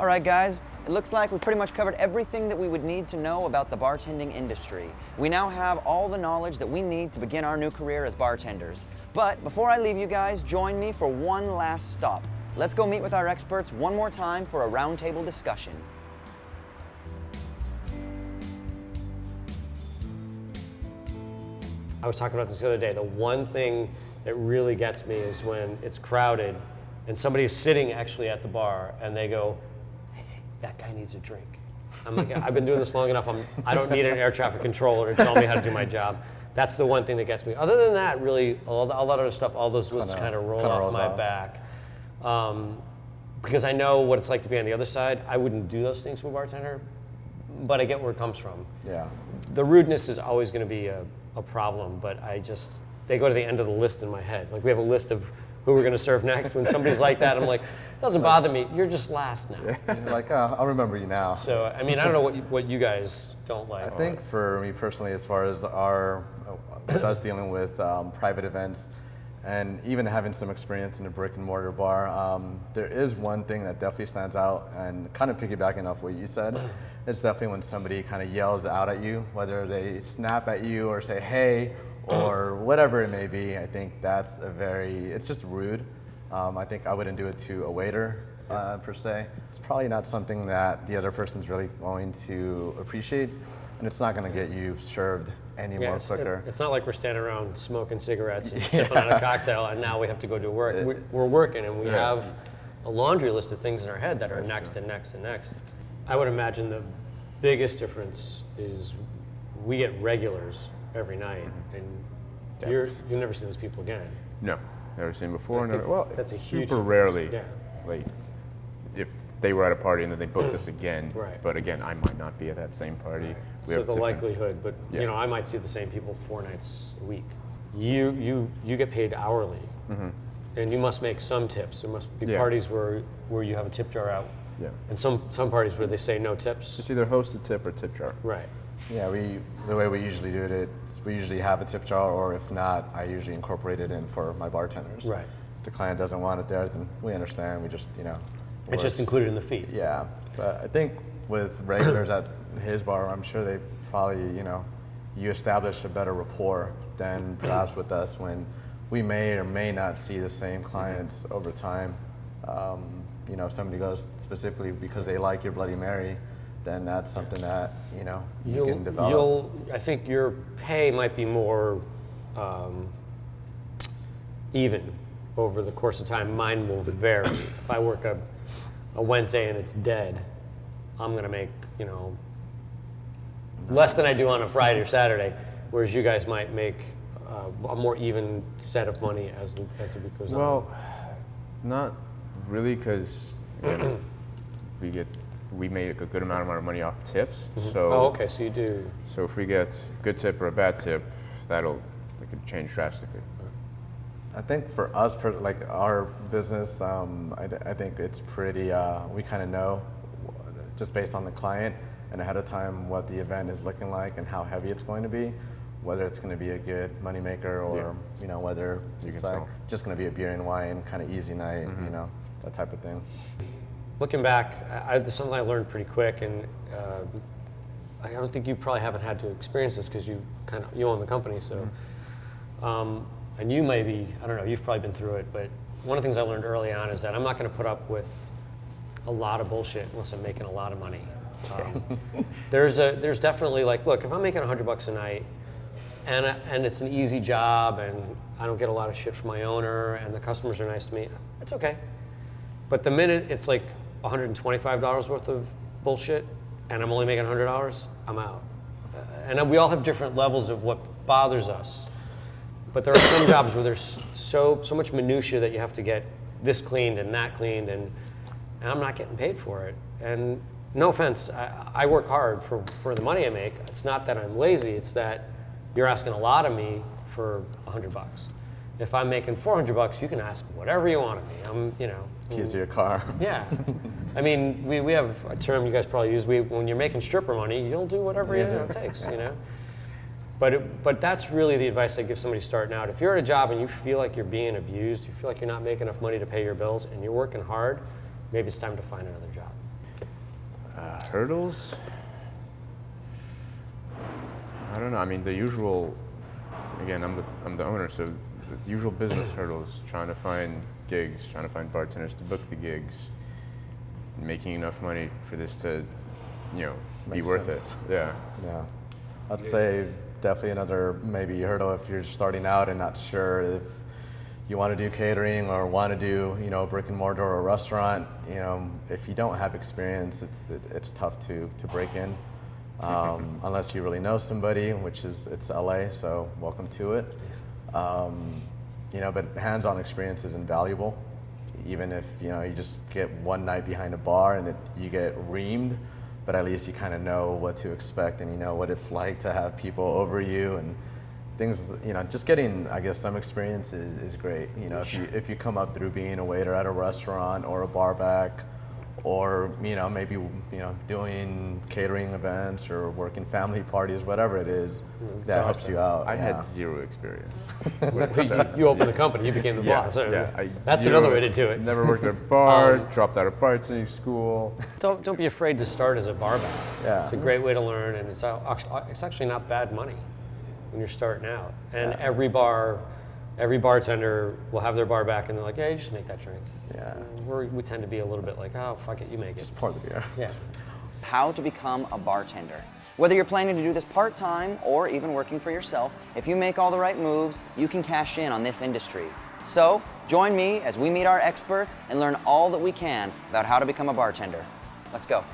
All right, guys, it looks like we've pretty much covered everything that we would need to know about the bartending industry. We now have all the knowledge that we need to begin our new career as bartenders. But before I leave you guys, join me for one last stop. Let's go meet with our experts one more time for a roundtable discussion. I was talking about this the other day. The one thing that really gets me is when it's crowded and somebody is sitting actually at the bar and they go, hey, that guy needs a drink. I'm like, I've been doing this long enough. I don't need an air traffic controller to tell me how to do my job. That's the one thing that gets me. Other than that, really, a lot of other stuff, all those lists kind of roll off my back. Because I know what it's like to be on the other side. I wouldn't do those things to a bartender, but I get where it comes from. Yeah. The rudeness is always going to be a problem, but they go to the end of the list in my head. Like we have a list of who we're going to serve next. When somebody's like that, I'm like, it doesn't bother me. You're just last now. You're like, oh, I'll remember you now. So, I mean, I don't know what you guys don't like. I think for me personally, as far as with us dealing with private events and even having some experience in a brick and mortar bar, there is one thing that definitely stands out, and kind of piggybacking off what you said, it's definitely when somebody kind of yells out at you, whether they snap at you or say, hey, or whatever it may be. I think that's it's just rude. I think I wouldn't do it to a waiter per se. It's probably not something that the other person's really going to appreciate, and it's not going to get you served any more quicker. It's not like we're standing around smoking cigarettes and sipping on a cocktail and now we have to go do work. We're working and we have a laundry list of things in our head that are next and next and next. I would imagine the biggest difference is we get regulars every night, and you never see those people again. No, never seen before. That's a huge super difference. rarely. Yeah. Like if they were at a party and then they booked us again. Right. But again, I might not be at that same party. Right. We So have the different- likelihood, but you know, I might see the same people 4 nights a week. You get paid hourly, and you must make some tips. There must be parties where you have a tip jar out. Yeah. And some parties where they say no tips. It's either hosted tip or tip jar. Right. Yeah, the way we usually do it is we usually have a tip jar, or if not, I usually incorporate it in for my bartenders. Right. If the client doesn't want it there, then we understand. We just, It's just included in the fee. Yeah, but I think with regulars at his bar, I'm sure they probably, you establish a better rapport than perhaps with us when we may or may not see the same clients over time. If somebody goes specifically because they like your Bloody Mary, then that's something that, you can develop. I think your pay might be more even over the course of time. Mine will vary. If I work a Wednesday and it's dead, I'm going to make, less than I do on a Friday or Saturday, whereas you guys might make a more even set of money as the week goes on. Well, not really, because we make a good amount of our money off tips. So okay, so you do. So if we get good tip or a bad tip, it could change drastically. I think for us, like our business, I think it's pretty, we kind of know just based on the client and ahead of time what the event is looking like and how heavy it's going to be, whether it's going to be a good moneymaker or, whether it's like just going to be a beer and wine kind of easy night, that type of thing. Looking back, there's something I learned pretty quick, and I don't think you probably haven't had to experience this because you own the company, so. And you maybe, I don't know, you've probably been through it, but one of the things I learned early on is that I'm not going to put up with a lot of bullshit unless I'm making a lot of money. There's definitely look, if I'm making $100 a night and it's an easy job and I don't get a lot of shit from my owner and the customers are nice to me, it's okay. But the minute it's like $125 worth of bullshit and I'm only making $100, I'm out. And we all have different levels of what bothers us. But there are some jobs where there's so much minutia that you have to get this cleaned and that cleaned, and I'm not getting paid for it. And no offense, I work hard for the money I make. It's not that I'm lazy, it's that you're asking a lot of me for $100. If I'm making $400, you can ask whatever you want of me. Keys to your car. Yeah. I mean, we have a term you guys probably use. When you're making stripper money, you'll do whatever it takes, But that's really the advice I give somebody starting out. If you're at a job and you feel like you're being abused, you feel like you're not making enough money to pay your bills, and you're working hard, maybe it's time to find another job. Hurdles? I don't know. I mean, the usual. Again, I'm the owner, so the usual business hurdles: trying to find gigs, trying to find bartenders to book the gigs, making enough money for this to, be Makes worth sense. it. Yeah. Yeah, I'd say definitely another maybe hurdle if you're starting out and not sure if you want to do catering or want to do a brick and mortar or a restaurant. If you don't have experience, it's tough to break in. Unless you really know somebody, which it's LA, so welcome to it. But hands-on experience is invaluable. Even if you just get one night behind a bar and you get reamed, but at least you kind of know what to expect and you know what it's like to have people over you and things. Just getting, I guess, some experience is great. If you come up through being a waiter at a restaurant or a bar back, or maybe doing catering events or working family parties, whatever it is, that helps you out. I had zero experience. You opened the company, you became the boss. Yeah, That's another way to do it. Never worked at a bar, dropped out of bartending school. Don't be afraid to start as a bar back. Yeah. It's a great way to learn, and it's actually not bad money when you're starting out. And every bartender will have their bar back, and they're like, "Yeah, you just make that drink." Yeah. We tend to be a little bit like, "Oh, fuck it, you make it." Just pour the beer. Yeah. How to become a bartender. Whether you're planning to do this part-time or even working for yourself, if you make all the right moves, you can cash in on this industry. So, join me as we meet our experts and learn all that we can about how to become a bartender. Let's go.